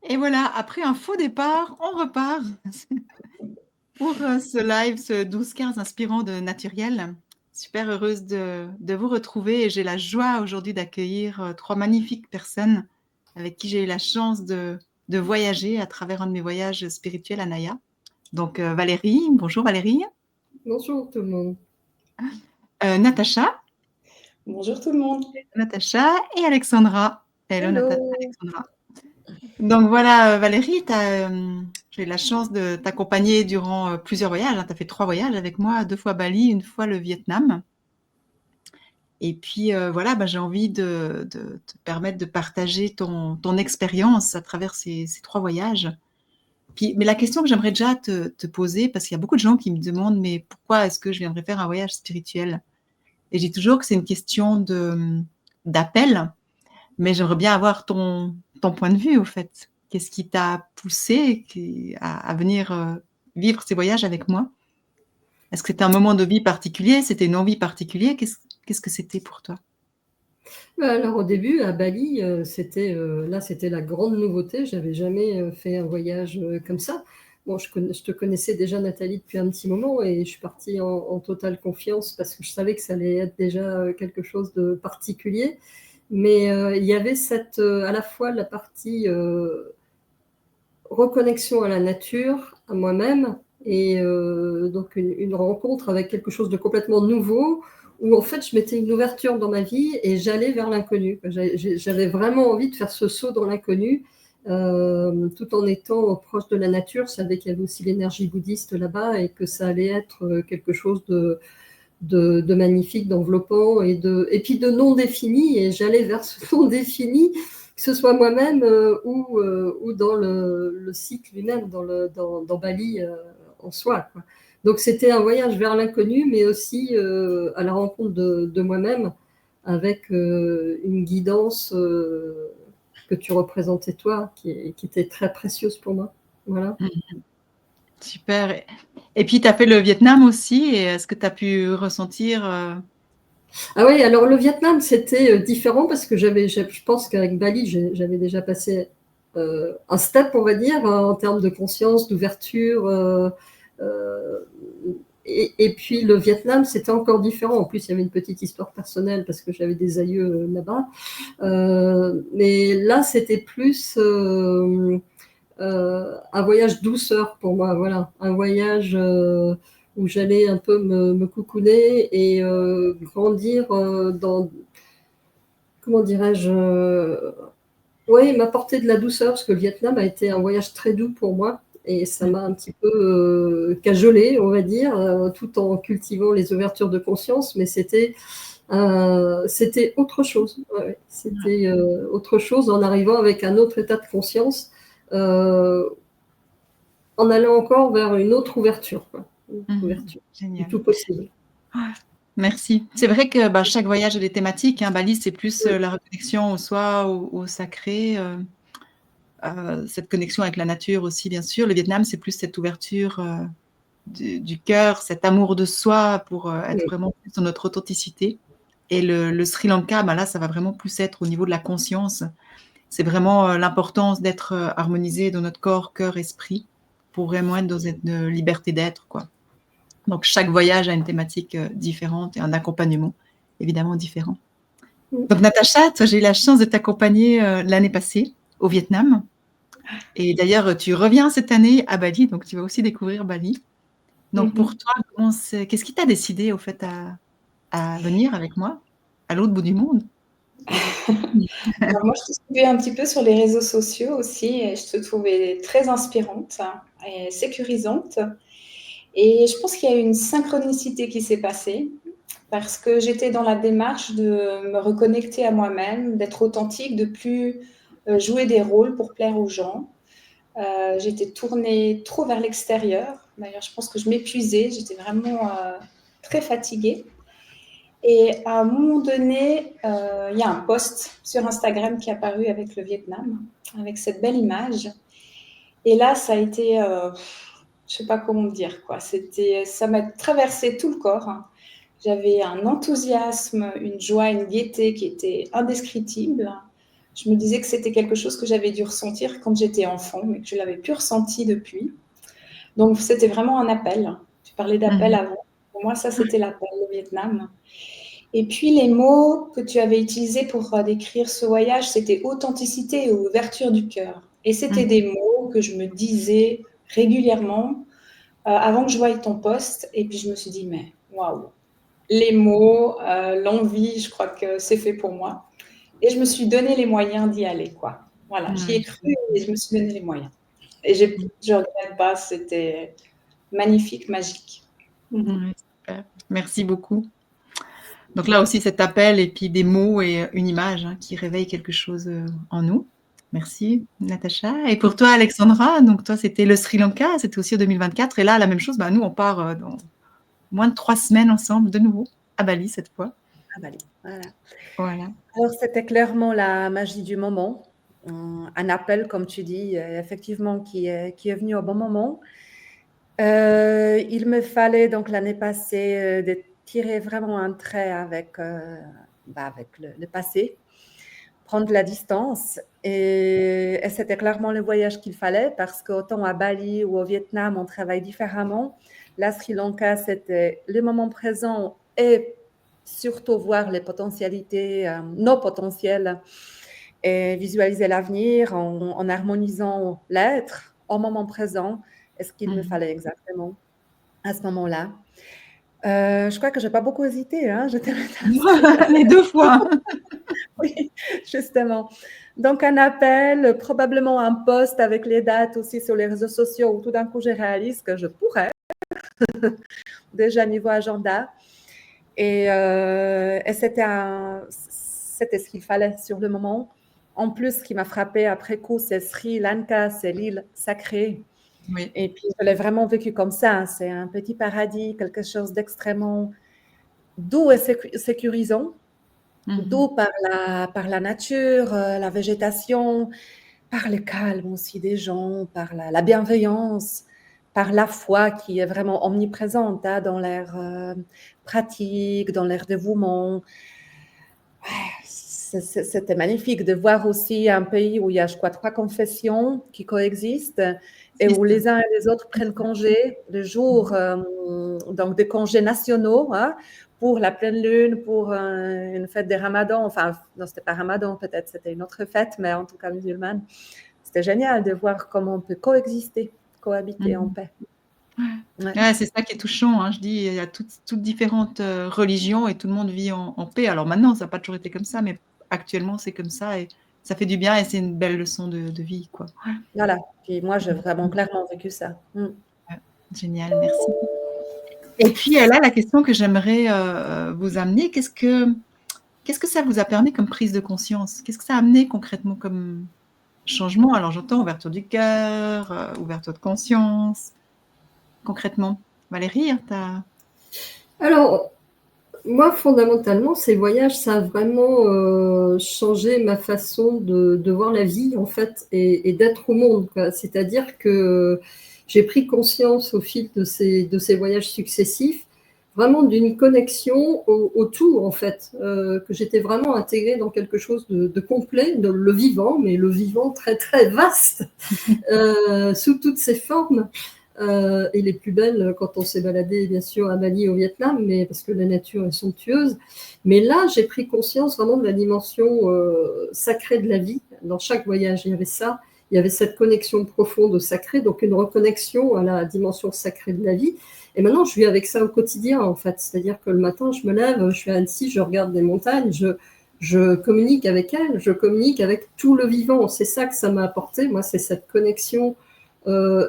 Et voilà, après un faux départ, on repart pour ce live, ce 12-15 inspirant de Naturiel. Super heureuse de vous retrouver et j'ai la joie aujourd'hui d'accueillir trois magnifiques personnes avec qui j'ai eu la chance de voyager à travers un de mes voyages spirituels à Naya. Donc Valérie, bonjour Valérie. Bonjour tout le monde. Natacha, Bonjour tout le monde. Natacha et Alexandra. Hello Hello. Alexandra. Donc voilà, Valérie, j'ai eu la chance de t'accompagner durant plusieurs voyages. Tu as fait 3 voyages avec moi, 2 fois Bali, 1 fois le Vietnam. Et puis voilà, j'ai envie de te permettre de partager ton expérience à travers ces 3 voyages. Mais la question que j'aimerais déjà te poser, parce qu'il y a beaucoup de gens qui me demandent, mais pourquoi est-ce que je viendrais faire un voyage spirituel? Et je dis toujours que c'est une question d'appel, mais j'aimerais bien avoir ton point de vue, au fait. Qu'est-ce qui t'a poussé à venir vivre ces voyages avec moi? Est-ce que c'était un moment de vie particulier? C'était une envie particulière? Qu'est-ce que c'était pour toi? Alors au début à Bali, c'était la grande nouveauté. J'avais jamais fait un voyage comme ça. Bon, je te connaissais déjà Nathalie depuis un petit moment et je suis partie en totale confiance parce que je savais que ça allait être déjà quelque chose de particulier. Mais il y avait à la fois la partie reconnexion à la nature, à moi-même, et donc une rencontre avec quelque chose de complètement nouveau, où en fait je mettais une ouverture dans ma vie et j'allais vers l'inconnu. J'avais vraiment envie de faire ce saut dans l'inconnu, tout en étant proche de la nature. Je savais qu'il y avait aussi l'énergie bouddhiste là-bas et que ça allait être quelque chose de magnifique, d'enveloppant et puis de non défini, et j'allais vers ce non défini, que ce soit moi-même ou dans le site lui-même, dans Bali en soi, quoi. Donc c'était un voyage vers l'inconnu, mais aussi à la rencontre de moi-même, avec une guidance que tu représentais toi, qui était très précieuse pour moi. Voilà. Super. Et puis, tu as fait le Vietnam aussi. Et est-ce que tu as pu ressentir Ah oui, alors le Vietnam, c'était différent parce que je pense qu'avec Bali, j'avais déjà passé un step, on va dire, en termes de conscience, d'ouverture. Euh, et puis le Vietnam, c'était encore différent. En plus, il y avait une petite histoire personnelle parce que j'avais des aïeux là-bas. Mais là, c'était plus un voyage douceur pour moi. Voilà, un voyage où j'allais un peu me coucouner et grandir dans, comment dirais-je, oui, m'apporter de la douceur, parce que le Vietnam a été un voyage très doux pour moi, et ça m'a un petit peu cajolé, on va dire, tout en cultivant les ouvertures de conscience, mais c'était autre chose. Ouais, c'était autre chose en arrivant avec un autre état de conscience, euh, en allant encore vers une autre ouverture, quoi. Une ouverture du Génial. tout possible. Merci. C'est vrai que chaque voyage a des thématiques. Hein. Bali, c'est plus la reconnexion au soi, au sacré, cette connexion avec la nature aussi, bien sûr. Le Vietnam, c'est plus cette ouverture du cœur, cet amour de soi pour être Oui. vraiment plus dans notre authenticité. Et le Sri Lanka, là, ça va vraiment plus être au niveau de la conscience. C'est vraiment l'importance d'être harmonisé dans notre corps, cœur, esprit, pour vraiment être dans cette liberté d'être, quoi. Donc, chaque voyage a une thématique différente et un accompagnement évidemment différent. Donc, Natacha, toi, j'ai eu la chance de t'accompagner l'année passée au Vietnam. Et d'ailleurs, tu reviens cette année à Bali, donc tu vas aussi découvrir Bali. Donc, pour toi, qu'est-ce qui t'a décidé, au fait, à venir avec moi à l'autre bout du monde? Alors moi, je te suivais un petit peu sur les réseaux sociaux aussi et je te trouvais très inspirante et sécurisante. Et je pense qu'il y a une synchronicité qui s'est passée parce que j'étais dans la démarche de me reconnecter à moi-même, d'être authentique, de plus jouer des rôles pour plaire aux gens. J'étais tournée trop vers l'extérieur. D'ailleurs, je pense que je m'épuisais. J'étais vraiment très fatiguée. Et à un moment donné, il y a un post sur Instagram qui est apparu avec le Vietnam, avec cette belle image. Et là, ça a été, je sais pas comment dire, quoi. Ça m'a traversé tout le corps, hein. J'avais un enthousiasme, une joie, une gaieté qui était indescriptible. Je me disais que c'était quelque chose que j'avais dû ressentir quand j'étais enfant, mais que je ne l'avais plus ressenti depuis. Donc, c'était vraiment un appel. Tu parlais d'appel Mhm. avant. Pour moi, ça, c'était l'appel au Vietnam. Et puis, les mots que tu avais utilisés pour décrire ce voyage, c'était authenticité et ouverture du cœur. Et c'était Mhm. des mots que je me disais régulièrement avant que je voie ton post. Et puis, je me suis dit, mais waouh, les mots, l'envie, je crois que c'est fait pour moi. Et je me suis donné les moyens d'y aller, quoi. Voilà, j'y ai Ouais. cru et je me suis donné les moyens. Et je ne regrette pas, c'était magnifique, magique. Ouais, super. Merci beaucoup. Donc là aussi, cet appel et puis des mots et une image qui réveille quelque chose en nous. Merci, Natacha. Et pour toi, Alexandra, donc toi, c'était le Sri Lanka, c'était aussi en 2024. Et là, la même chose, nous, on part dans moins de 3 semaines ensemble, de nouveau, à Bali cette fois. À Bali, voilà. Voilà. Alors, c'était clairement la magie du moment. Un appel, comme tu dis, effectivement, qui est venu au bon moment. Il me fallait donc l'année passée de tirer vraiment un trait avec le passé, prendre la distance. Et c'était clairement le voyage qu'il fallait parce qu'autant à Bali ou au Vietnam, on travaille différemment. Là, Sri Lanka, c'était le moment présent et surtout voir les potentialités, nos potentiels et visualiser l'avenir en harmonisant l'être au moment présent. Et ce qu'il me fallait exactement à ce moment-là. Je crois que je n'ai pas beaucoup hésité. Hein. J'étais Les 2 fois. Oui, justement. Donc, un appel, probablement un post avec les dates aussi sur les réseaux sociaux où tout d'un coup, je réalise que je pourrais, déjà niveau agenda. Et c'était ce qu'il fallait sur le moment. En plus, ce qui m'a frappé après coup, c'est Sri Lanka, c'est l'île sacrée. Oui. Et puis, je l'ai vraiment vécu comme ça. C'est un petit paradis, quelque chose d'extrêmement doux et sécurisant. Doux par la nature, la végétation, par le calme aussi des gens, par la bienveillance, par la foi qui est vraiment omniprésente dans leur pratique, dans leur dévouement. C'était magnifique de voir aussi un pays où il y a, je crois, 3 confessions qui coexistent et où les uns et les autres prennent congé le jour, donc des congés nationaux, hein, pour la pleine lune, pour une fête des Ramadans. Enfin, non, c'était pas Ramadan, peut-être, c'était une autre fête, mais en tout cas musulmane. C'était génial de voir comment on peut cohabiter en paix. Ouais, c'est ça qui est touchant. Hein. Je dis, il y a toutes différentes religions et tout le monde vit en paix. Alors maintenant, ça n'a pas toujours été comme ça, mais actuellement, c'est comme ça et ça fait du bien et c'est une belle leçon de vie, quoi. Voilà. Puis moi, j'ai vraiment clairement vécu ça. Ouais, génial, merci. Et puis là, la question que j'aimerais vous amener, qu'est-ce que ça vous a permis comme prise de conscience? Qu'est-ce que ça a amené concrètement comme changement? Alors j'entends ouverture du cœur, ouverture de conscience. Concrètement, Valérie, Alors, moi, fondamentalement, ces voyages, ça a vraiment changé ma façon de voir la vie, en fait, et d'être au monde. C'est-à-dire que j'ai pris conscience au fil de ces voyages successifs, vraiment d'une connexion au tout, en fait, que j'étais vraiment intégrée dans quelque chose de complet, le vivant, mais le vivant très, très vaste, sous toutes ses formes. Et les plus belles quand on s'est baladé bien sûr à Bali au Vietnam, mais parce que la nature est somptueuse. Mais là, j'ai pris conscience vraiment de la dimension sacrée de la vie. Dans chaque voyage, il y avait ça. Il y avait cette connexion profonde au sacré, donc une reconnexion à la dimension sacrée de la vie. Et maintenant, je vis avec ça au quotidien, en fait. C'est-à-dire que le matin, je me lève, je suis à Annecy, je regarde des montagnes, je communique avec elles, je communique avec tout le vivant. C'est ça que ça m'a apporté. Moi, c'est cette connexion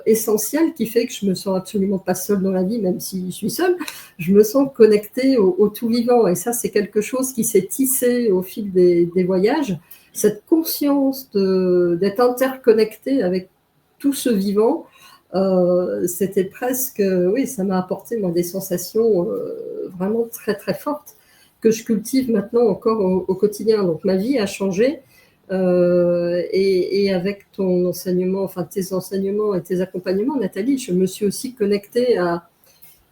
essentiel qui fait que je me sens absolument pas seule dans la vie, même si je suis seule, je me sens connectée au tout vivant. Et ça, c'est quelque chose qui s'est tissé au fil des voyages. Cette conscience d'être interconnectée avec tout ce vivant, c'était presque, oui, ça m'a apporté moi, des sensations vraiment très très fortes que je cultive maintenant encore au quotidien. Donc ma vie a changé. Et avec ton enseignement, enfin tes enseignements et tes accompagnements, Nathalie, je me suis aussi connectée à,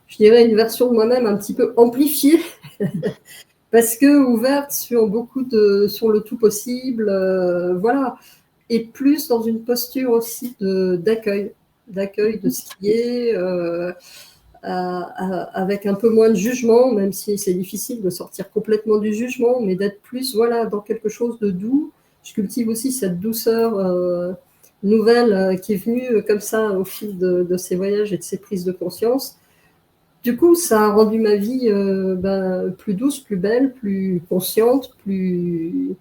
je dirais, une version de moi-même un petit peu amplifiée, parce que ouverte sur sur le tout possible, voilà, et plus dans une posture aussi d'accueil de ce qui est, avec un peu moins de jugement, même si c'est difficile de sortir complètement du jugement, mais d'être plus, voilà, dans quelque chose de doux. Je cultive aussi cette douceur nouvelle qui est venue comme ça au fil de ces voyages et de ces prises de conscience. Du coup, ça a rendu ma vie plus douce, plus belle, plus consciente, plus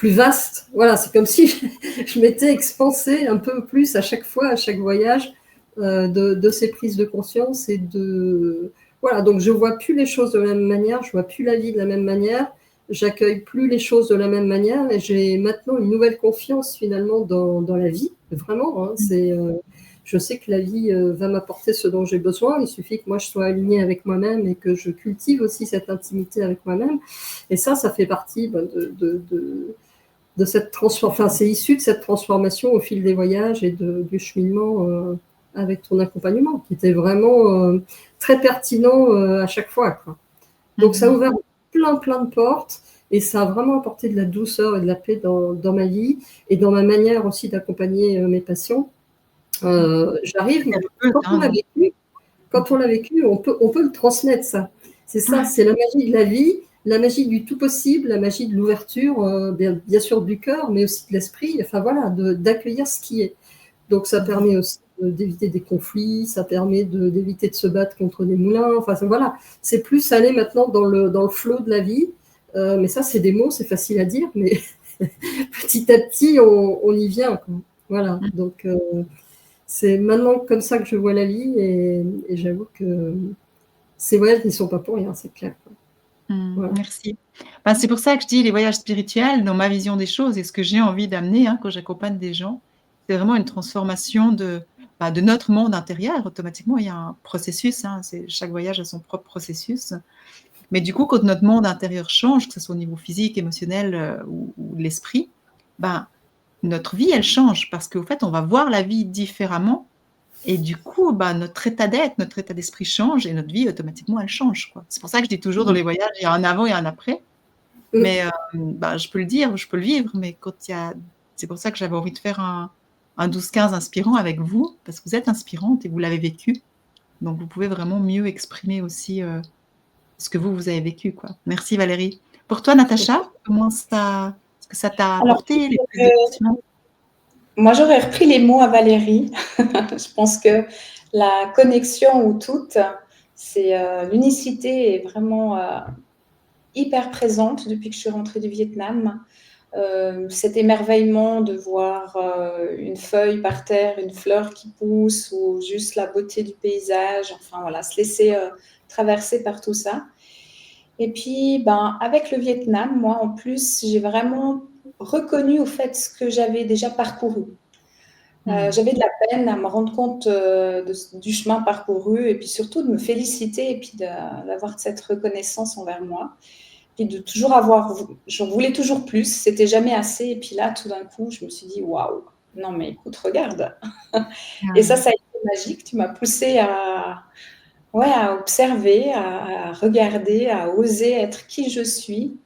vaste. Voilà, c'est comme si je m'étais expansée un peu plus à chaque fois, à chaque voyage, de ces prises de conscience et voilà, donc je vois plus les choses de la même manière, je vois plus la vie de la même manière, j'accueille plus les choses de la même manière et j'ai maintenant une nouvelle confiance finalement dans la vie, vraiment, hein, je sais que la vie va m'apporter ce dont j'ai besoin, il suffit que moi je sois alignée avec moi-même et que je cultive aussi cette intimité avec moi-même, et ça fait partie de cette transformation, enfin c'est issu de cette transformation au fil des voyages et du cheminement avec ton accompagnement, qui était vraiment très pertinent à chaque fois, quoi. Donc ça a ouvert plein de portes et ça a vraiment apporté de la douceur et de la paix dans ma vie et dans ma manière aussi d'accompagner mes patients. J'arrive, quand on l'a vécu, on peut le transmettre, ça. C'est ça, c'est la magie de la vie, la magie du tout possible, la magie de l'ouverture, bien sûr du cœur, mais aussi de l'esprit, enfin voilà, d'accueillir ce qui est. Donc ça permet aussi d'éviter des conflits, ça permet d'éviter de se battre contre des moulins, enfin voilà, c'est plus aller maintenant dans le flot de la vie, mais ça c'est des mots, c'est facile à dire, mais petit à petit on y vient, quoi. Voilà, donc c'est maintenant comme ça que je vois la vie et j'avoue que ces voyages ne sont pas pour rien, c'est clair, quoi. Voilà. Merci. Ben, c'est pour ça que je dis les voyages spirituels, dans ma vision des choses et ce que j'ai envie d'amener quand j'accompagne des gens, c'est vraiment une transformation de notre monde intérieur. Automatiquement, il y a un processus, hein, chaque voyage a son propre processus. Mais du coup, quand notre monde intérieur change, que ce soit au niveau physique, émotionnel ou de l'esprit, notre vie, elle change parce qu'au fait, on va voir la vie différemment. Et du coup, notre état d'être, notre état d'esprit change et notre vie, automatiquement, elle change, quoi. C'est pour ça que je dis toujours dans les voyages, il y a un avant et un après. Mais je peux le dire, je peux le vivre, mais c'est pour ça que j'avais envie de faire un 12-15 inspirant avec vous, parce que vous êtes inspirante et vous l'avez vécu. Donc, vous pouvez vraiment mieux exprimer aussi ce que vous avez vécu, quoi. Merci Valérie. Pour toi, Natacha, est-ce que ça t'a apporté les prises de conscience? Moi, j'aurais repris les mots à Valérie. Je pense que la connexion ou toute, c'est l'unicité est vraiment hyper présente depuis que je suis rentrée du Vietnam. Cet émerveillement de voir une feuille par terre, une fleur qui pousse ou juste la beauté du paysage, enfin voilà, se laisser traverser par tout ça. Et puis, avec le Vietnam, moi, en plus, j'ai vraiment reconnu au fait ce que j'avais déjà parcouru. J'avais de la peine à me rendre compte du chemin parcouru et puis surtout de me féliciter et puis d'avoir cette reconnaissance envers moi. Puis de toujours j'en voulais toujours plus, c'était jamais assez. Et puis là, tout d'un coup, je me suis dit, waouh, non mais écoute, regarde. Et ça a été magique. Tu m'as poussée à observer, à regarder, à oser être qui je suis.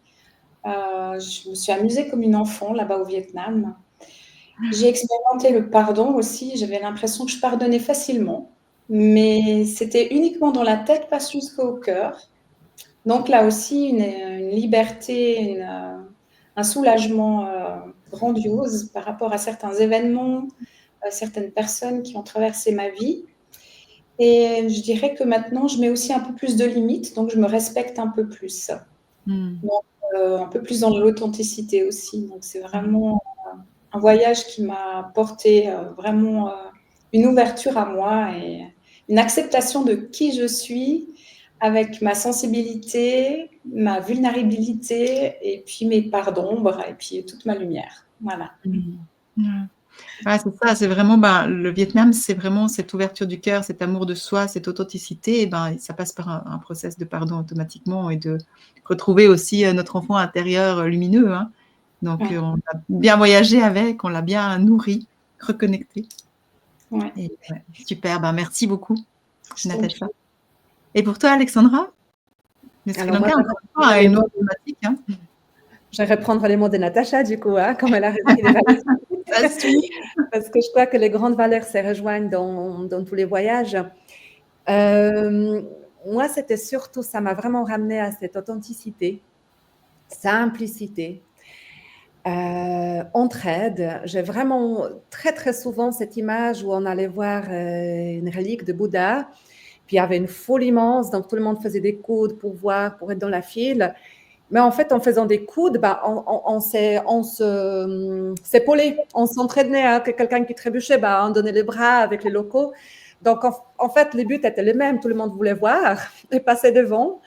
Je me suis amusée comme une enfant là-bas au Vietnam. J'ai expérimenté le pardon aussi. J'avais l'impression que je pardonnais facilement, mais c'était uniquement dans la tête, pas jusqu'au cœur. Donc là aussi, une liberté, un soulagement grandiose par rapport à certains événements, certaines personnes qui ont traversé ma vie. Et je dirais que maintenant, je mets aussi un peu plus de limites, donc je me respecte un peu plus. Donc, un peu plus dans l'authenticité aussi. Donc, c'est vraiment un voyage qui m'a apporté vraiment une ouverture à moi et une acceptation de qui je suis avec ma sensibilité, ma vulnérabilité et puis mes parts d'ombre et puis toute ma lumière. Voilà. Ouais, c'est ça, c'est vraiment, le Vietnam, c'est vraiment cette ouverture du cœur, cet amour de soi, cette authenticité, et ça passe par un process de pardon automatiquement et de retrouver aussi notre enfant intérieur lumineux, hein. Donc, Ouais. on a bien voyagé avec, on l'a bien nourri, reconnecté. Ouais. Et, super, merci beaucoup, Natacha. Et pour toi, Alexandra? Mais Sri Alors moi, Lanka, je encore une fois, a une autre thématique. Hein. vais reprendre les mots de Natacha, du coup, hein, comme elle a repris les valeurs. Ça suit. Parce que je crois que les grandes valeurs se rejoignent dans tous les voyages. Moi, c'était surtout, ça m'a vraiment ramené à cette authenticité, simplicité, entraide. J'ai vraiment très, très souvent cette image où on allait voir une relique de Bouddha, puis il y avait une foule immense, donc tout le monde faisait des coudes pour voir, pour être dans la file. Mais en fait, en faisant des coudes, bah, on s'épaulait, on s'entraînait. Hein, que quelqu'un qui trébuchait, bah, on donnait les bras avec les locaux. Donc, en fait, les buts étaient les mêmes. Tout le monde voulait voir et passer devant.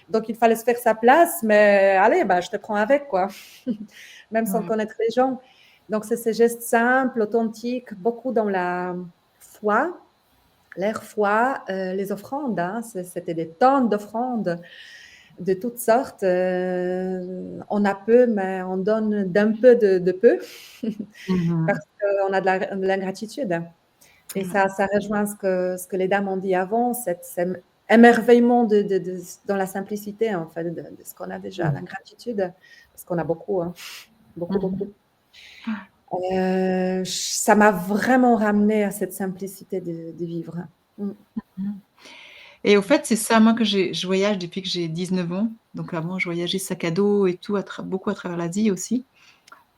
Donc, il fallait se faire sa place. Mais allez, bah, je te prends avec, quoi. Même sans connaître les gens. Donc, c'est ces gestes simples, authentiques, beaucoup dans la foi, l'air foi, les offrandes. Hein, c'était des tonnes d'offrandes de toutes sortes. On a peu, mais on donne d'un peu de peu parce qu'on a de l'ingratitude. Et ça rejoint ce que les dames ont dit avant, cet émerveillement dans la simplicité, en fait, de ce qu'on a déjà, l'ingratitude, parce qu'on a beaucoup, hein, beaucoup. Ça m'a vraiment ramené à cette simplicité de vivre. Et au fait, c'est ça, moi, que je voyage depuis que j'ai 19 ans. Donc avant, je voyageais sac à dos et tout, beaucoup à travers l'Asie aussi.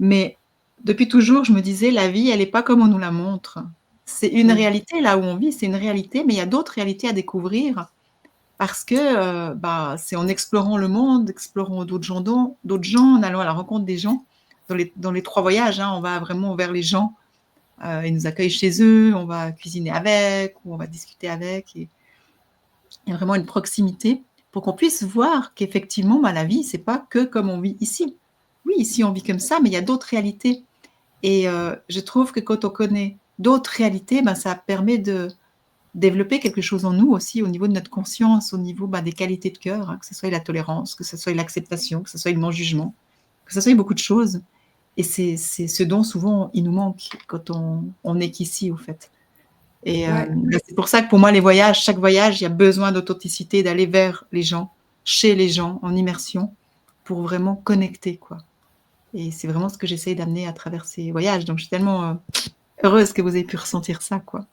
Mais depuis toujours, je me disais, la vie, elle n'est pas comme on nous la montre. C'est une réalité, là où on vit, c'est une réalité, mais il y a d'autres réalités à découvrir parce que c'est en explorant le monde, explorant d'autres gens, en allant à la rencontre des gens. Dans les 3 voyages, hein, on va vraiment vers les gens. Ils nous accueillent chez eux, on va cuisiner avec, ou on va discuter avec. Et il y a vraiment une proximité pour qu'on puisse voir qu'effectivement, la vie, c'est pas que comme on vit ici. Oui, ici, on vit comme ça, mais il y a d'autres réalités. Et je trouve que quand on connaît d'autres réalités, ça permet de développer quelque chose en nous aussi, au niveau de notre conscience, au niveau des qualités de cœur, hein, que ce soit la tolérance, que ce soit l'acceptation, que ce soit le non-jugement, que ce soit beaucoup de choses. Et c'est ce dont souvent il nous manque quand on n'est qu'ici, au fait. Et c'est pour ça que pour moi, chaque voyage, il y a besoin d'authenticité, d'aller vers les gens, chez les gens, en immersion, pour vraiment connecter, quoi. Et c'est vraiment ce que j'essaye d'amener à travers ces voyages. Donc, je suis tellement heureuse que vous ayez pu ressentir ça, quoi.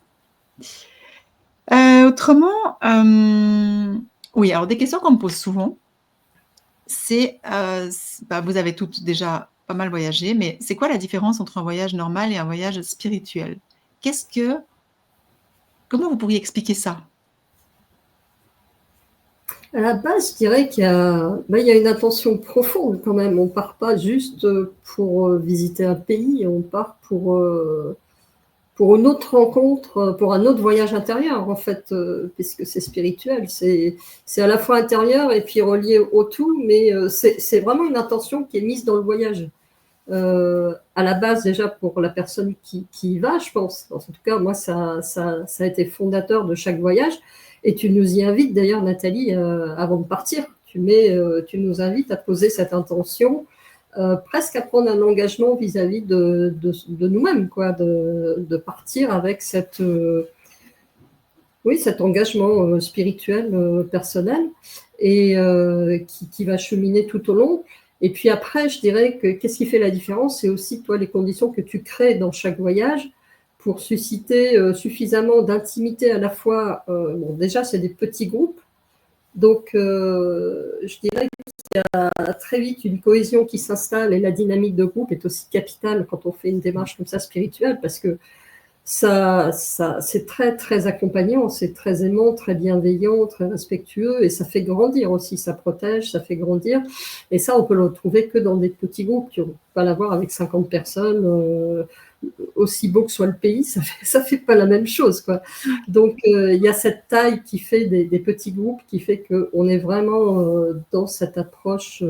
Autrement, oui, alors des questions qu'on me pose souvent, c'est, vous avez toutes déjà pas mal voyagé, mais c'est quoi la différence entre un voyage normal et un voyage spirituel? Comment vous pourriez expliquer ça? À la base, je dirais qu'il y a une intention profonde quand même. On ne part pas juste pour visiter un pays, on part pour une autre rencontre, pour un autre voyage intérieur, en fait, puisque c'est spirituel. C'est à la fois intérieur et puis relié au tout, mais c'est vraiment une intention qui est mise dans le voyage. À la base, déjà, pour la personne qui y va, je pense. En tout cas, moi, ça a été fondateur de chaque voyage. Et tu nous y invites, d'ailleurs, Nathalie, avant de partir. Tu nous invites à poser cette intention, presque à prendre un engagement vis-à-vis de nous-mêmes, quoi, de partir avec cet engagement spirituel, personnel, et qui va cheminer tout au long. Et puis après, je dirais que qu'est-ce qui fait la différence? C'est aussi, toi, les conditions que tu crées dans chaque voyage pour susciter suffisamment d'intimité à la fois. Déjà, c'est des petits groupes. Donc, je dirais qu'il y a très vite une cohésion qui s'installe et la dynamique de groupe est aussi capitale quand on fait une démarche comme ça spirituelle parce que c'est très, très accompagnant, c'est très aimant, très bienveillant, très respectueux et ça fait grandir aussi, ça protège, ça fait grandir. Et ça, on peut le retrouver que dans des petits groupes. Tu ne peux pas l'avoir avec 50 personnes. Aussi beau que soit le pays, ça fait pas la même chose, quoi. Donc, il y a cette taille qui fait des petits groupes, qui fait qu'on est vraiment dans cette approche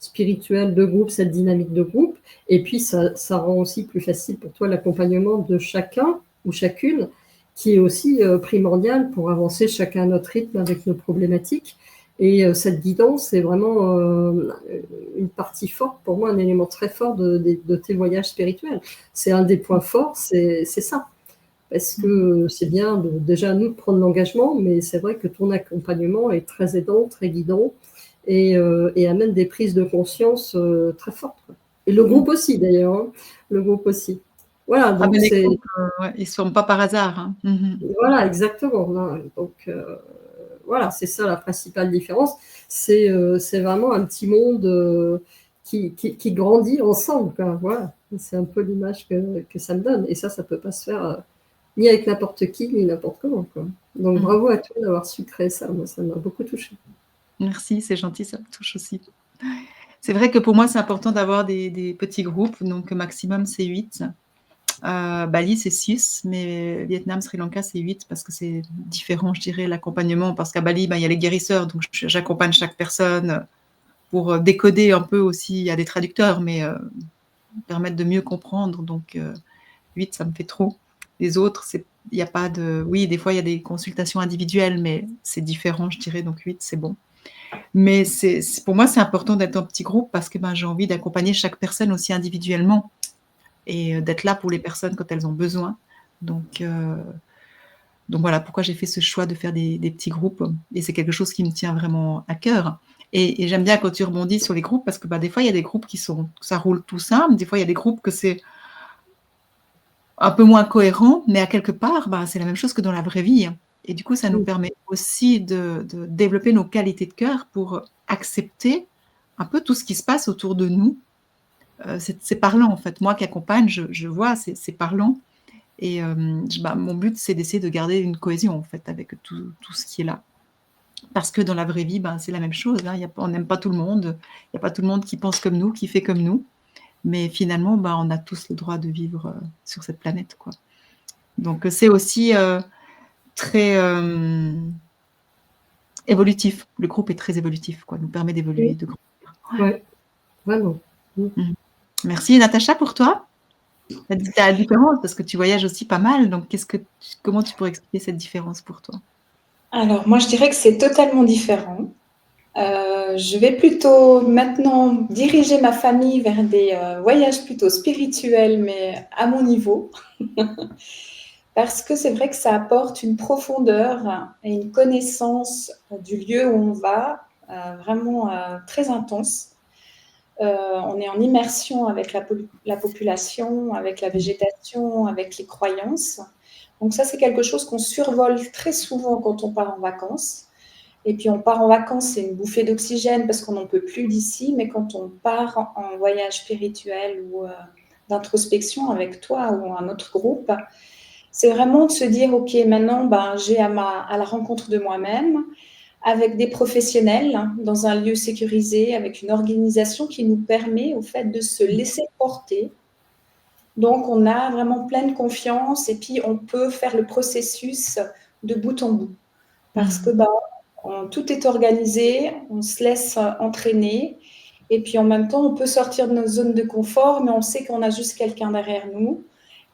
spirituelle de groupe, cette dynamique de groupe. Et puis, ça rend aussi plus facile pour toi l'accompagnement de chacun ou chacune, qui est aussi primordial pour avancer chacun à notre rythme avec nos problématiques. Et cette guidance, c'est vraiment une partie forte, pour moi, un élément très fort de tes voyages spirituels. C'est un des points forts, c'est ça. Parce que c'est bien déjà nous de prendre l'engagement, mais c'est vrai que ton accompagnement est très aidant, très guidant. et amène des prises de conscience très fortes, quoi. Et le groupe aussi, d'ailleurs, hein. Le groupe aussi. Voilà, Ah donc ben les c'est groupes, ouais, ils ne se forment pas par hasard, hein. voilà, exactement. Non, donc voilà, c'est ça la principale différence. C'est vraiment un petit monde qui grandit ensemble, quoi. Voilà, c'est un peu l'image que ça me donne. Et ça peut pas se faire ni avec n'importe qui, ni n'importe comment, quoi. Donc bravo à toi d'avoir su créer ça. Moi, ça m'a beaucoup touchée. Merci, c'est gentil, ça me touche aussi. C'est vrai que pour moi, c'est important d'avoir des petits groupes, donc maximum, c'est 8. Bali, c'est 6, mais Vietnam, Sri Lanka, c'est 8 parce que c'est différent, je dirais, l'accompagnement. Parce qu'à Bali, il y a les guérisseurs, donc j'accompagne chaque personne pour décoder un peu aussi. Il y a des traducteurs, mais permettre de mieux comprendre. Donc, 8, ça me fait trop. Les autres, il n'y a pas de... Oui, des fois, il y a des consultations individuelles, mais c'est différent, je dirais. Donc, 8, c'est bon. Mais pour moi, c'est important d'être en petit groupe parce que j'ai envie d'accompagner chaque personne aussi individuellement et d'être là pour les personnes quand elles ont besoin. Donc voilà pourquoi j'ai fait ce choix de faire des petits groupes. Et c'est quelque chose qui me tient vraiment à cœur. Et j'aime bien quand tu rebondis sur les groupes parce que des fois, il y a des groupes ça roule tout simple. Des fois, il y a des groupes que c'est un peu moins cohérent, mais à quelque part, c'est la même chose que dans la vraie vie. Et du coup, ça nous permet aussi de développer nos qualités de cœur pour accepter un peu tout ce qui se passe autour de nous. C'est parlant, en fait. Moi qui accompagne, je vois, c'est parlant. Et mon but, c'est d'essayer de garder une cohésion, en fait, avec tout ce qui est là. Parce que dans la vraie vie, c'est la même chose. Hein. On n'aime pas tout le monde. Il n'y a pas tout le monde qui pense comme nous, qui fait comme nous. Mais finalement, on a tous le droit de vivre sur cette planète, quoi. Donc, c'est aussi très évolutif. Le groupe est très évolutif, quoi. Nous permet d'évoluer, de grandir. Ouais, vraiment. Merci, Natacha, pour toi. La différence, parce que tu voyages aussi pas mal. Donc, comment tu pourrais expliquer cette différence pour toi? Alors, moi, je dirais que c'est totalement différent. Je vais plutôt maintenant diriger ma famille vers des voyages plutôt spirituels, mais à mon niveau. Parce que c'est vrai que ça apporte une profondeur et une connaissance du lieu où on va, vraiment très intense. On est en immersion avec la population, avec la végétation, avec les croyances. Donc ça, c'est quelque chose qu'on survole très souvent quand on part en vacances. Et puis on part en vacances, c'est une bouffée d'oxygène parce qu'on n'en peut plus d'ici, mais quand on part en voyage spirituel ou d'introspection avec toi ou un autre groupe, c'est vraiment de se dire, ok, maintenant, j'ai à la rencontre de moi-même, avec des professionnels, dans un lieu sécurisé, avec une organisation qui nous permet, au fait, de se laisser porter. Donc, on a vraiment pleine confiance et puis on peut faire le processus de bout en bout. Parce que tout est organisé, on se laisse entraîner et puis en même temps, on peut sortir de nos zones de confort, mais on sait qu'on a juste quelqu'un derrière nous.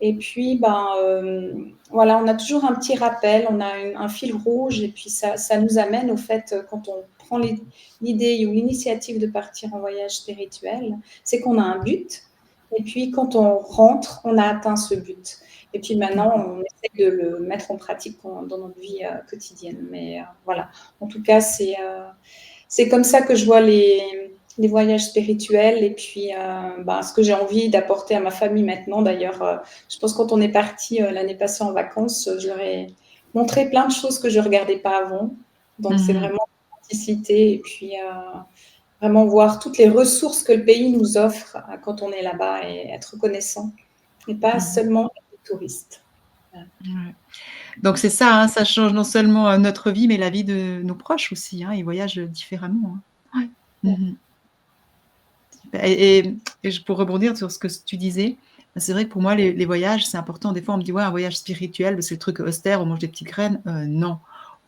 Et puis, voilà, on a toujours un petit rappel, on a un fil rouge et puis ça nous amène au fait, quand on prend l'idée ou l'initiative de partir en voyage spirituel, c'est qu'on a un but. Et puis, quand on rentre, on a atteint ce but. Et puis maintenant, on essaie de le mettre en pratique dans notre vie quotidienne. Mais voilà, en tout cas, c'est comme ça que je vois les voyages spirituels. Et puis, ce que j'ai envie d'apporter à ma famille maintenant, d'ailleurs, je pense que quand on est parti l'année passée en vacances, je leur ai montré plein de choses que je ne regardais pas avant. Donc, c'est vraiment l'authenticité et puis vraiment voir toutes les ressources que le pays nous offre quand on est là-bas et être reconnaissant. Et pas seulement être touriste. Ouais. Donc c'est ça, hein, ça change non seulement notre vie, mais la vie de nos proches aussi. Hein, ils voyagent différemment. Hein. Ouais. Et pour rebondir sur ce que tu disais, c'est vrai que pour moi, les voyages, c'est important. Des fois, on me dit, ouais, un voyage spirituel, c'est le truc austère, on mange des petites graines. Non,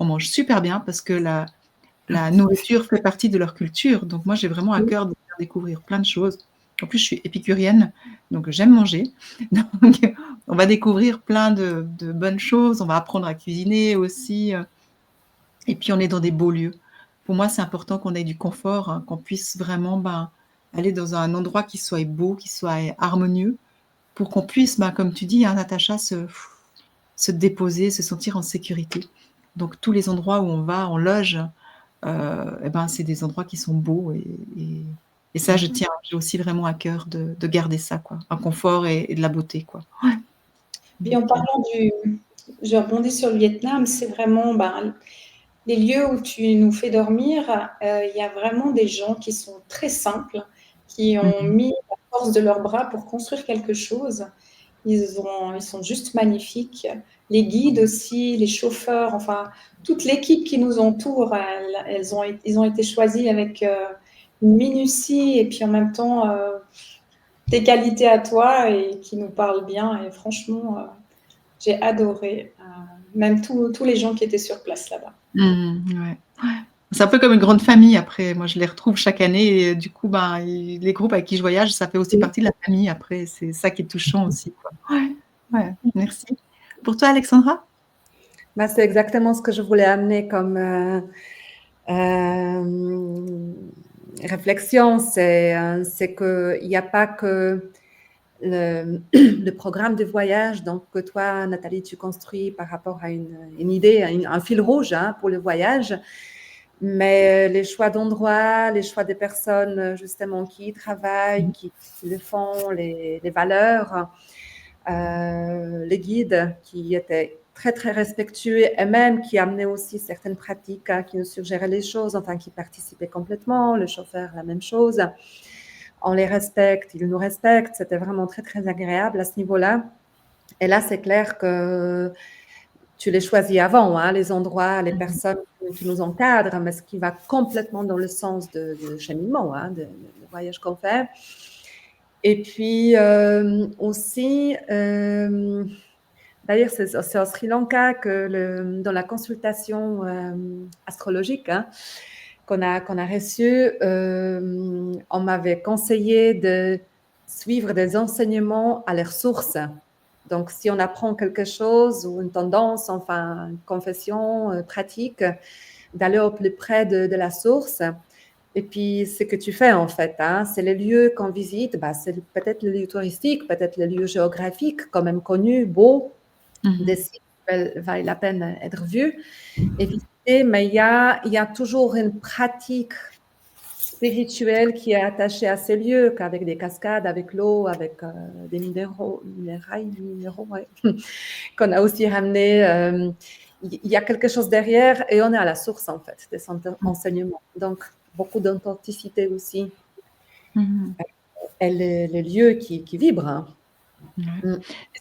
on mange super bien parce que la nourriture fait partie de leur culture. Donc moi, j'ai vraiment à cœur de faire découvrir plein de choses. En plus, je suis épicurienne, donc j'aime manger. Donc, on va découvrir plein de bonnes choses. On va apprendre à cuisiner aussi. Et puis, on est dans des beaux lieux. Pour moi, c'est important qu'on ait du confort, hein, qu'on puisse vraiment aller dans un endroit qui soit beau, qui soit harmonieux, pour qu'on puisse, comme tu dis, hein, Natacha, se déposer, se sentir en sécurité. Donc, tous les endroits où on va, on loge, eh ben, c'est des endroits qui sont beaux et ça, j'ai aussi vraiment à cœur de garder ça, quoi, un confort et de la beauté, quoi. Ouais. Puis en parlant je rebondis sur le Vietnam, c'est vraiment les lieux où tu nous fais dormir, il y a vraiment des gens qui sont très simples, qui ont mis la force de leurs bras pour construire quelque chose. Ils sont juste magnifiques. Les guides aussi, les chauffeurs, enfin, toute l'équipe qui nous entoure, ils ont été choisis avec une minutie et puis en même temps tes qualités à toi et qui nous parlent bien. Et franchement, j'ai adoré, même tous les gens qui étaient sur place là-bas. Ouais. C'est un peu comme une grande famille après. Moi, je les retrouve chaque année et du coup, les groupes avec qui je voyage, ça fait aussi partie de la famille après. C'est ça qui est touchant aussi, quoi. Ouais, merci. Pour toi, Alexandra? C'est exactement ce que je voulais amener comme réflexion. C'est qu'il n'y a pas que le programme de voyage donc, que toi, Nathalie, tu construis par rapport à une idée, un fil rouge pour le voyage, mais les choix d'endroits, les choix des personnes justement qui y travaillent, qui le font, les valeurs, les guides qui étaient très, très respectueux et même qui amenaient aussi certaines pratiques, qui nous suggéraient les choses, enfin qui participaient complètement, le chauffeur, la même chose. On les respecte, ils nous respectent, c'était vraiment très, très agréable à ce niveau-là. Et là, c'est clair que tu les choisis avant, les endroits, les personnes qui nous encadrent, mais ce qui va complètement dans le sens de cheminement, de voyage qu'on fait. Et puis aussi, d'ailleurs, c'est au Sri Lanka que dans la consultation astrologique qu'on a reçue, on m'avait conseillé de suivre des enseignements à leur source. Donc, si on apprend quelque chose ou une tendance, enfin, une confession, pratique, d'aller au plus près de la source. Et puis, ce que tu fais, en fait, c'est les lieux qu'on visite, c'est peut-être les lieux touristiques, peut-être les lieux géographiques, quand même connus, beaux, des sites qui valent la peine d'être vus et visités, mais il y a toujours une pratique spirituelle qui est attachée à ces lieux, avec des cascades, avec l'eau, avec des minéraux ouais, qu'on a aussi ramenés. Il y a quelque chose derrière et on est à la source, en fait, des enseignements. Donc, beaucoup d'authenticité aussi. Et les lieux qui vibrent.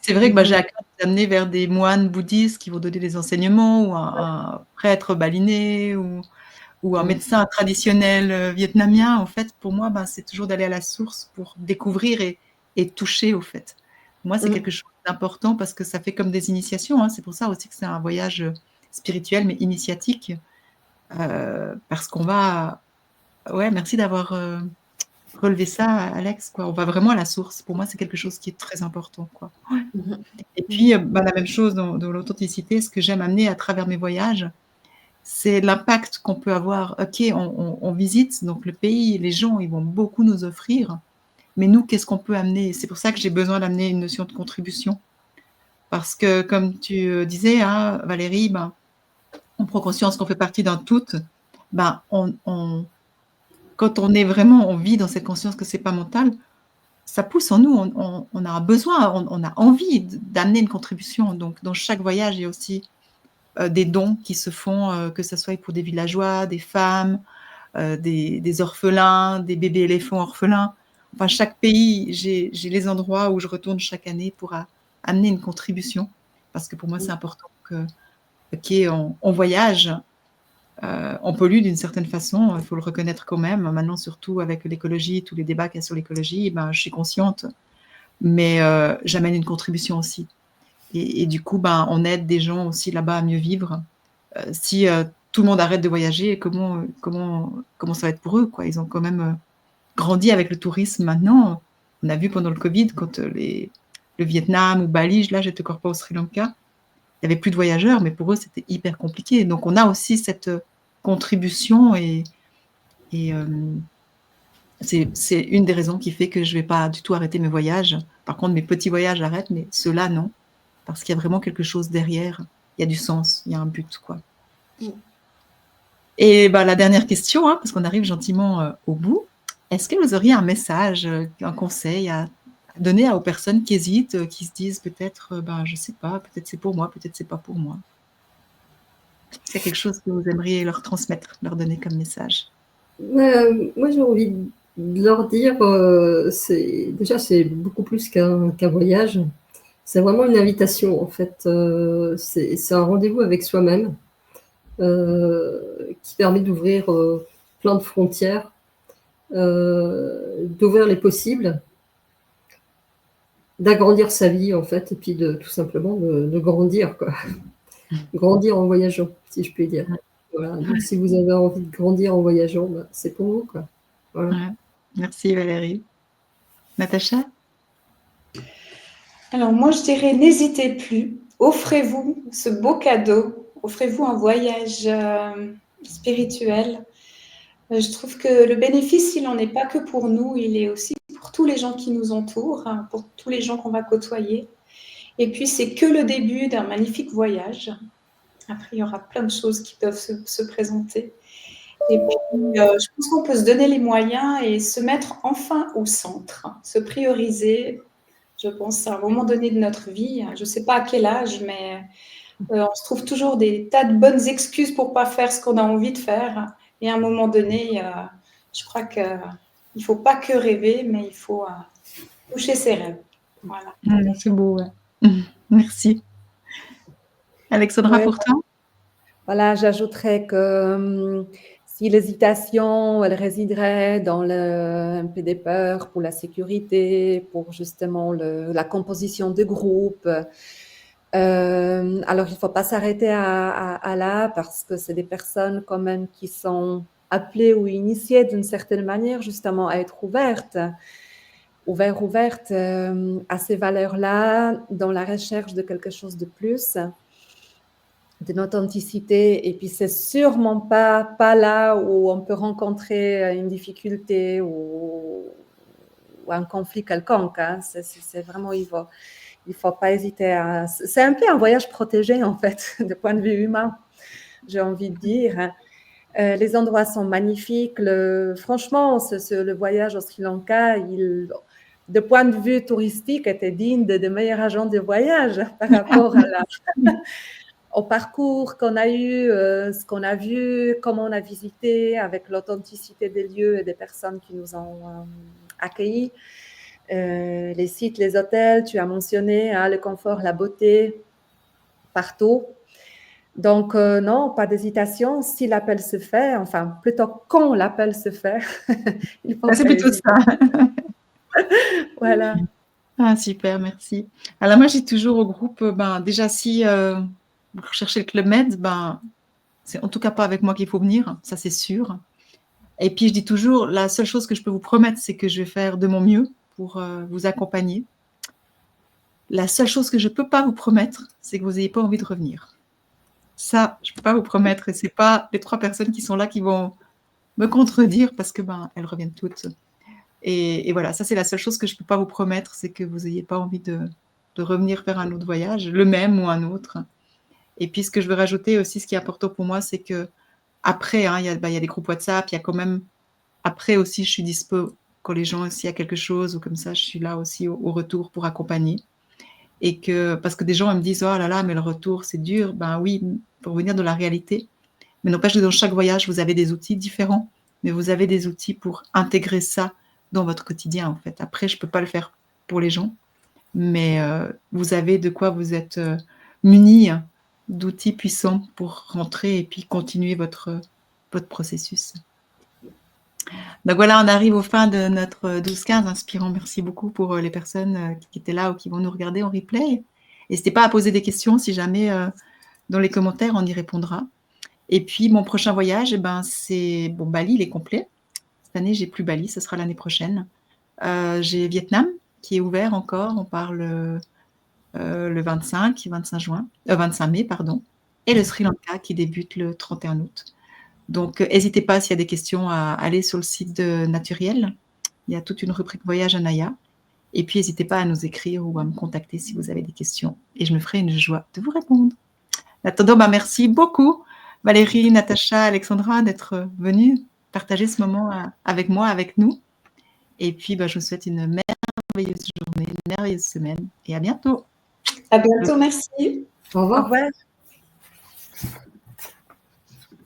C'est vrai que j'ai à cœur de t'amener vers des moines bouddhistes qui vont donner des enseignements, ou un prêtre balinais, ou un médecin traditionnel vietnamien. En fait, pour moi, c'est toujours d'aller à la source pour découvrir et toucher, au fait. Pour moi, c'est quelque chose d'important parce que ça fait comme des initiations. C'est pour ça aussi que c'est un voyage spirituel, mais initiatique. Parce qu'on va... Ouais, merci d'avoir relevé ça, Alex, quoi. On va vraiment à la source. Pour moi, c'est quelque chose qui est très important, quoi. Ouais. Et puis, la même chose dans l'authenticité, ce que j'aime amener à travers mes voyages, c'est l'impact qu'on peut avoir. Ok, on visite donc le pays, les gens, ils vont beaucoup nous offrir, mais nous, qu'est-ce qu'on peut amener? C'est pour ça que j'ai besoin d'amener une notion de contribution. Parce que, comme tu disais, Valérie, on prend conscience qu'on fait partie d'un tout. Quand on vit dans cette conscience que c'est pas mental, ça pousse en nous, on a un besoin, on a envie d'amener une contribution. Donc, dans chaque voyage, il y a aussi des dons qui se font, que ce soit pour des villageois, des femmes, des orphelins, des bébés éléphants orphelins. Enfin, chaque pays, j'ai les endroits où je retourne chaque année pour amener une contribution. Parce que pour moi, c'est important qu'on voyage, on pollue d'une certaine façon, il faut le reconnaître quand même. Maintenant, surtout avec l'écologie, tous les débats qu'il y a sur l'écologie, je suis consciente. Mais j'amène une contribution aussi. Et du coup, on aide des gens aussi là-bas à mieux vivre. Si tout le monde arrête de voyager, comment ça va être pour eux, quoi? Ils ont quand même grandi avec le tourisme maintenant. On a vu pendant le Covid, quand le Vietnam ou Bali, là, j'étais encore pas au Sri Lanka, il n'y avait plus de voyageurs, mais pour eux, c'était hyper compliqué. Donc, on a aussi cette contribution et c'est une des raisons qui fait que je ne vais pas du tout arrêter mes voyages. Par contre, mes petits voyages arrêtent, mais ceux-là, non. Parce qu'il y a vraiment quelque chose derrière. Il y a du sens, il y a un but, quoi. Et bah, la dernière question, hein, parce qu'on arrive gentiment au bout. Est-ce que vous auriez un message, un conseil à donner aux personnes qui hésitent, qui se disent peut-être, ben, je sais pas, peut-être c'est pour moi, peut-être c'est pas pour moi. C'est quelque chose que vous aimeriez leur transmettre, leur donner comme message? Moi, j'ai envie de leur dire, c'est beaucoup plus qu'un voyage. C'est vraiment une invitation, en fait. C'est un rendez-vous avec soi-même qui permet d'ouvrir plein de frontières, d'ouvrir les possibles, d'agrandir sa vie, en fait, et puis tout simplement de grandir, quoi. Grandir en voyageant, si je puis dire. Voilà. Donc, si vous avez envie de grandir en voyageant, bah, c'est pour vous, quoi. Voilà. Ouais. Merci Valérie. Natacha? Alors moi, je dirais n'hésitez plus, offrez-vous ce beau cadeau, offrez-vous un voyage spirituel. Je trouve que le bénéfice, il n'en est pas que pour nous, il est aussi pour tous les gens qui nous entourent, hein, pour tous les gens qu'on va côtoyer. Et puis, c'est que le début d'un magnifique voyage. Après, il y aura plein de choses qui peuvent se présenter. Et puis, je pense qu'on peut se donner les moyens et se mettre enfin au centre, se prioriser. Je pense à un moment donné de notre vie, je ne sais pas à quel âge, mais on se trouve toujours des tas de bonnes excuses pour ne pas faire ce qu'on a envie de faire. Et à un moment donné, je crois qu'il ne faut pas que rêver, mais il faut toucher ses rêves. Voilà. C'est beau, ouais. Merci. Alexandra, Ouais, pour toi? voilà, j'ajouterais que si l'hésitation, elle résiderait dans un peu des peurs pour la sécurité, pour justement la composition de groupe, alors il ne faut pas s'arrêter à là parce que c'est des personnes quand même qui sont appelées ou initiées d'une certaine manière justement à être ouvertes à ces valeurs-là dans la recherche de quelque chose de plus, d'une authenticité. Et puis, c'est sûrement pas là où on peut rencontrer une difficulté ou un conflit quelconque. Hein. C'est vraiment, il faut pas hésiter à... C'est un peu un voyage protégé, en fait, de point de vue humain, j'ai envie de dire. Les endroits sont magnifiques. Franchement, le voyage au Sri Lanka, de point de vue touristique, était digne de meilleurs agents de voyage par rapport au parcours qu'on a eu, ce qu'on a vu, comment on a visité, avec l'authenticité des lieux et des personnes qui nous ont accueillis. Les sites, les hôtels, tu as mentionné hein, le confort, la beauté, partout. Donc, non, pas d'hésitation. Si l'appel se fait, enfin, plutôt quand l'appel se fait, il faut C'est pas plutôt hésiter. ça. Voilà. Ah, super, merci. Alors moi, j'ai toujours au groupe, ben, déjà, si vous recherchez le Club Med, ben, c'est en tout cas pas avec moi qu'il faut venir, ça c'est sûr. Et puis, je dis toujours, la seule chose que je peux vous promettre, c'est que je vais faire de mon mieux pour vous accompagner. La seule chose que je ne peux pas vous promettre, c'est que vous n'ayez pas envie de revenir. Ça, je ne peux pas vous promettre. Et ce n'est pas les 3 personnes qui sont là qui vont me contredire parce que ben, elles reviennent toutes. Et voilà, ça, c'est la seule chose que je ne peux pas vous promettre, c'est que vous n'ayez pas envie de revenir faire un autre voyage, le même ou un autre. Et puis, ce que je veux rajouter aussi, ce qui est important pour moi, c'est que après, hein, y a des groupes WhatsApp, il y a quand même... Après aussi, je suis dispo quand les gens, s'il y a quelque chose ou comme ça, je suis là aussi au retour pour accompagner. Et que, parce que des gens ils me disent, oh là là, mais le retour, c'est dur. Ben oui, pour venir de la réalité. Mais n'empêche que dans chaque voyage, vous avez des outils différents, mais vous avez des outils pour intégrer ça dans votre quotidien, en fait. Après, je ne peux pas le faire pour les gens, mais vous avez de quoi vous êtes munis d'outils puissants pour rentrer et puis continuer votre processus. Donc voilà, on arrive aux fins de notre 12-15 inspirant. Merci beaucoup pour les personnes qui étaient là ou qui vont nous regarder en replay. N'hésitez pas à poser des questions si jamais dans les commentaires, on y répondra. Et puis, mon prochain voyage, c'est... Bon, Bali, il est complet. Cette année, j'ai plus Bali, ce sera l'année prochaine. J'ai Vietnam qui est ouvert encore. On parle le 25 mai, pardon. Et le Sri Lanka qui débute le 31 août. Donc, n'hésitez pas s'il y a des questions à aller sur le site de Naturiel. Il y a toute une rubrique voyage à Naya. Et puis, n'hésitez pas à nous écrire ou à me contacter si vous avez des questions. Et je me ferai une joie de vous répondre. En attendant, merci beaucoup Valérie, Natacha, Alexandra, d'être venues partager ce moment avec moi, avec nous. Et puis, je vous souhaite une merveilleuse journée, une merveilleuse semaine. Et à bientôt. À bientôt, merci. Au revoir. Au revoir.